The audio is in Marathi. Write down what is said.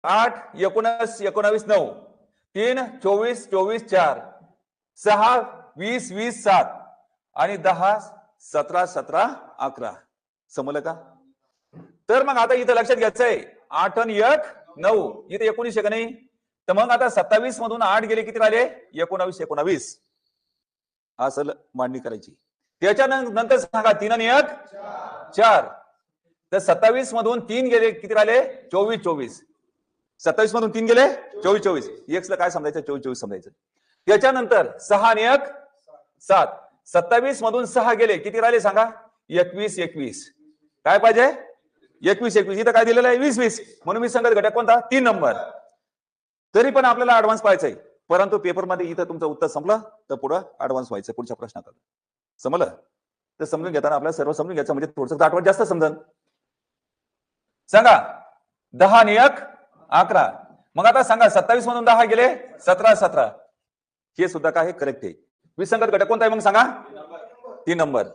8 19 19 9 3 24 24 4 6 20 20 7 आणि 10 17 17 11 समजलं का? तर मग आता इथं लक्षात घ्यायचंय 8 आणि 1 9 इथे 19 का नाही? तर मग आता 27 मधून 8 गेले किती राहिले? 19 19 असं मांडणी करायची. त्याच्यानंतर सांगा 3 आणि 1 4. तर 27 मधून 3 गेले किती राहिले? 24 24. 27 मधून 3 गेले 24 24. एक्स ला काय समजायचं? 24 24 समजायचं. त्याच्यानंतर 6 आणि 1 7. 27 मधून 6 गेले किती राहिले सांगा? 21 21. काय पाहिजे? 21 21. इथं काय दिलेलं आहे? 20 20. म्हणून मी सांगत घटक कोणता? 3 नंबर. तरी पण आपल्याला ऍडव्हान्स पाहायचंय. परंतु पेपरमध्ये इथं तुमचं उत्तर संपलं तर पुढे ऍडव्हान्स व्हायचं पुढच्या प्रश्नात. समजलं? तर समजून घेताना आपल्याला सर्व समजून घ्यायचं म्हणजे थोडंसं आठवण जास्त समजन. सांगा 10 आणि 1 11. मग आता सांगा 27 मधून 10 गेले 17 17. हे सुद्धा काय करेक्ट आहे. विसंगत घटक कोणता आहे मग सांगा? 3 नंबर.